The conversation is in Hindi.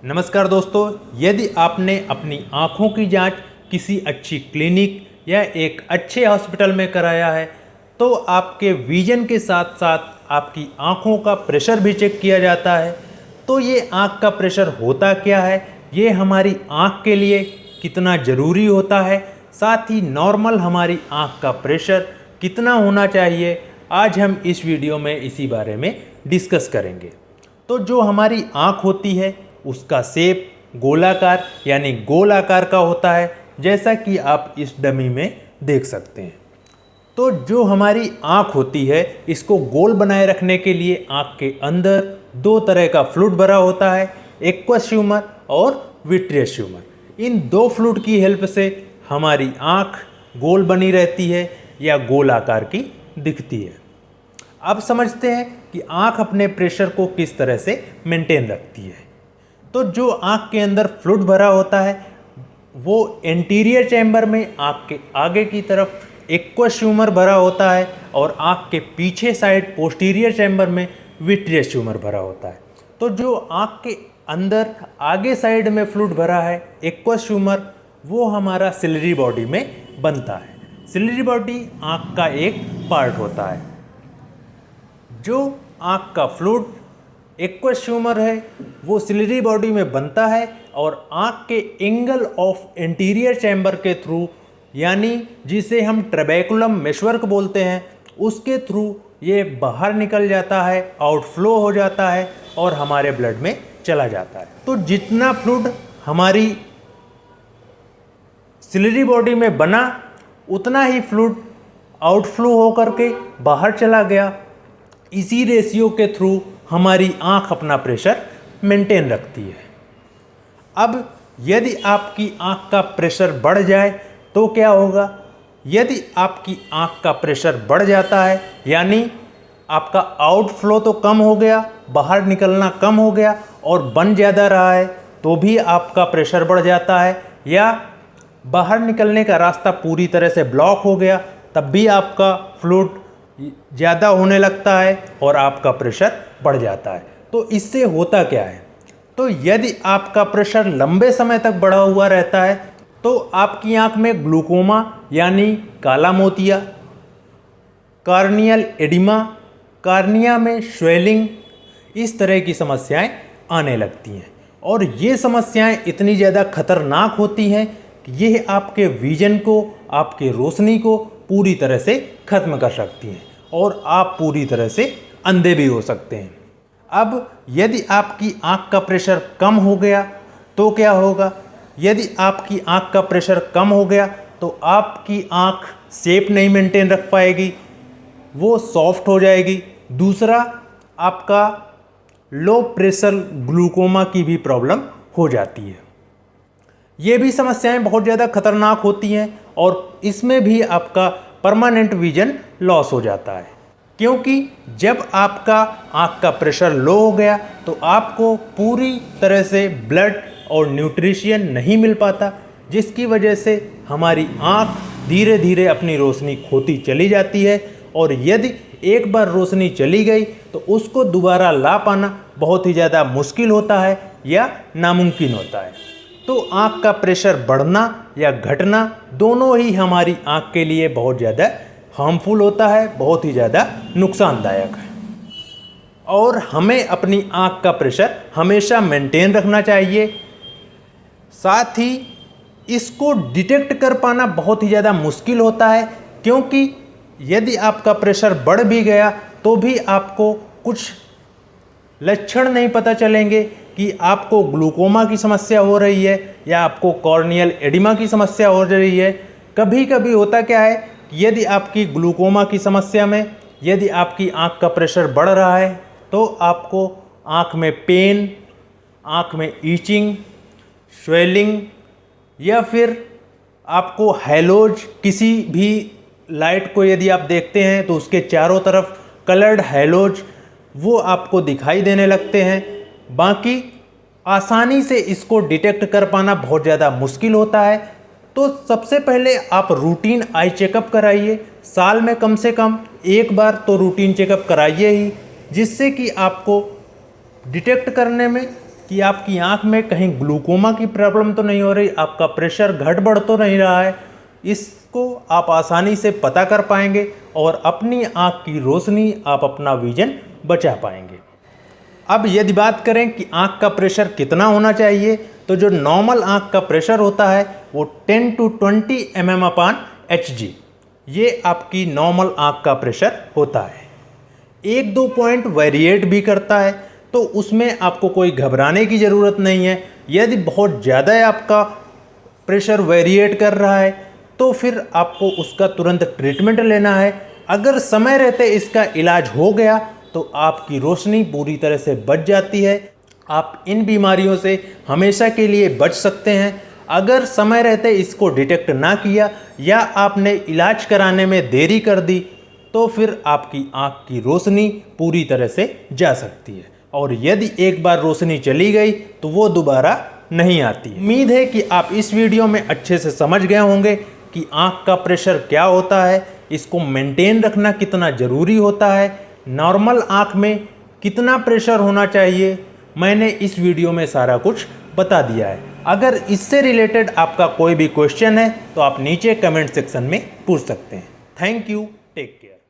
नमस्कार दोस्तों, यदि आपने अपनी आँखों की जांच किसी अच्छी क्लिनिक या एक अच्छे हॉस्पिटल में कराया है तो आपके विजन के साथ साथ आपकी आँखों का प्रेशर भी चेक किया जाता है। तो ये आँख का प्रेशर होता क्या है, ये हमारी आँख के लिए कितना ज़रूरी होता है, साथ ही नॉर्मल हमारी आँख का प्रेशर कितना होना चाहिए, आज हम इस वीडियो में इसी बारे में डिस्कस करेंगे। तो जो हमारी आँख होती है उसका शेप गोलाकार यानी गोल आकार का होता है, जैसा कि आप इस डमी में देख सकते हैं। तो जो हमारी आँख होती है इसको गोल बनाए रखने के लिए आँख के अंदर दो तरह का फ्लूइड भरा होता है, एक्वस ह्यूमर और विट्रियस ह्यूमर। इन दो फ्लूइड की हेल्प से हमारी आँख गोल बनी रहती है या गोल आकार की दिखती है। अब समझते हैं कि आँख अपने प्रेशर को किस तरह से मेंटेन रखती है। तो जो आँख के अंदर फ्लूइड भरा होता है वो एंटीरियर चैम्बर में आँख के आगे की तरफ एक्वस ह्यूमर भरा होता है और आँख के पीछे साइड पोस्टीरियर चैम्बर में विट्रियस ह्यूमर भरा होता है। तो जो आँख के अंदर आगे साइड में फ्लूइड भरा है एक्वस ह्यूमर, वो हमारा सिलरी बॉडी में बनता है। सिलरी बॉडी आँख का एक पार्ट होता है। जो आँख का फ्लूइड एक्वस ह्यूमर है वो सिलरी बॉडी में बनता है और आँख के एंगल ऑफ एंटीरियर चैम्बर के थ्रू, यानी जिसे हम ट्रेबेकुलम मेशवर्क बोलते हैं, उसके थ्रू ये बाहर निकल जाता है, आउटफ्लो हो जाता है और हमारे ब्लड में चला जाता है। तो जितना फ्लूइड हमारी सिलरी बॉडी में बना उतना ही फ्लूइड आउटफ्लो होकर के बाहर चला गया। इसी रेशियो के थ्रू हमारी आँख अपना प्रेशर मेंटेन रखती है। अब यदि आपकी आँख का प्रेशर बढ़ जाए तो क्या होगा? यदि आपकी आँख का प्रेशर बढ़ जाता है यानी आपका आउटफ्लो तो कम हो गया, बाहर निकलना कम हो गया और बन ज़्यादा रहा है तो भी आपका प्रेशर बढ़ जाता है, या बाहर निकलने का रास्ता पूरी तरह से ब्लॉक हो गया तब भी आपका फ्लूइड ज़्यादा होने लगता है और आपका प्रेशर बढ़ जाता है। तो इससे होता क्या है? तो यदि आपका प्रेशर लंबे समय तक बढ़ा हुआ रहता है तो आपकी आंख में ग्लूकोमा यानी काला मोतिया, कार्नियल एडिमा, कार्निया में स्वेलिंग, इस तरह की समस्याएं आने लगती हैं। और ये समस्याएं इतनी ज़्यादा खतरनाक होती हैं कि ये आपके विजन को, आपके रोशनी को पूरी तरह से ख़त्म कर सकती हैं और आप पूरी तरह से अंधे भी हो सकते हैं। अब यदि आपकी आँख का प्रेशर कम हो गया तो क्या होगा? यदि आपकी आँख का प्रेशर कम हो गया तो आपकी आँख शेप नहीं मेंटेन रख पाएगी, वो सॉफ्ट हो जाएगी। दूसरा, आपका लो प्रेशर ग्लूकोमा की भी प्रॉब्लम हो जाती है। ये भी समस्याएं बहुत ज़्यादा खतरनाक होती हैं और इसमें भी आपका परमानेंट विजन लॉस हो जाता है, क्योंकि जब आपका आँख का प्रेशर लो हो गया तो आपको पूरी तरह से ब्लड और न्यूट्रिशन नहीं मिल पाता, जिसकी वजह से हमारी आँख धीरे धीरे अपनी रोशनी खोती चली जाती है और यदि एक बार रोशनी चली गई तो उसको दोबारा ला पाना बहुत ही ज़्यादा मुश्किल होता है या नामुमकिन होता है। तो आँख का प्रेशर बढ़ना या घटना दोनों ही हमारी आँख के लिए बहुत ज़्यादा हार्मफुल होता है, बहुत ही ज़्यादा नुकसानदायक है। और हमें अपनी आँख का प्रेशर हमेशा मेंटेन रखना चाहिए। साथ ही इसको डिटेक्ट कर पाना बहुत ही ज़्यादा मुश्किल होता है, क्योंकि यदि आपका प्रेशर बढ़ भी गया तो भी आपको कुछ लक्षण नहीं पता चलेंगे कि आपको ग्लूकोमा की समस्या हो रही है या आपको कॉर्नियल एडिमा की समस्या हो रही है। कभी कभी होता क्या है कि यदि आपकी ग्लूकोमा की समस्या में यदि आपकी आँख का प्रेशर बढ़ रहा है तो आपको आँख में पेन, आँख में ईचिंग, स्वेलिंग, या फिर आपको हैलोज, किसी भी लाइट को यदि आप देखते हैं तो उसके चारों तरफ कलर्ड हैलोज वो आपको दिखाई देने लगते हैं। बाकी आसानी से इसको डिटेक्ट कर पाना बहुत ज़्यादा मुश्किल होता है। तो सबसे पहले आप रूटीन आई चेकअप कराइए। साल में कम से कम एक बार तो रूटीन चेकअप कराइए ही, जिससे कि आपको डिटेक्ट करने में कि आपकी आँख में कहीं ग्लूकोमा की प्रॉब्लम तो नहीं हो रही, आपका प्रेशर घट बढ़ तो नहीं रहा है। इसको आप आसानी से पता कर पाएंगे और अपनी आँख की रोशनी, आप अपना विजन बचा पाएंगे। अब यदि बात करें कि आँख का प्रेशर कितना होना चाहिए, तो जो नॉर्मल आँख का प्रेशर होता है वो 10 to 20 mm/Hg, ये आपकी नॉर्मल आँख का प्रेशर होता है। 1-2 पॉइंट वेरिएट भी करता है, तो उसमें आपको कोई घबराने की ज़रूरत नहीं है। यदि बहुत ज़्यादा आपका प्रेशर वेरिएट कर रहा है तो फिर आपको उसका तुरंत ट्रीटमेंट लेना है। अगर समय रहते इसका इलाज हो गया तो आपकी रोशनी पूरी तरह से बच जाती है, आप इन बीमारियों से हमेशा के लिए बच सकते हैं। अगर समय रहते इसको डिटेक्ट ना किया या आपने इलाज कराने में देरी कर दी तो फिर आपकी आँख की रोशनी पूरी तरह से जा सकती है, और यदि एक बार रोशनी चली गई तो वो दोबारा नहीं आती। उम्मीद है कि आप इस वीडियो में अच्छे से समझ गए होंगे कि आँख का प्रेशर क्या होता है, इसको मेंटेन रखना कितना ज़रूरी होता है, नॉर्मल आँख में कितना प्रेशर होना चाहिए। मैंने इस वीडियो में सारा कुछ बता दिया है। अगर इससे रिलेटेड आपका कोई भी क्वेश्चन है तो आप नीचे कमेंट सेक्शन में पूछ सकते हैं। Thank you, take care.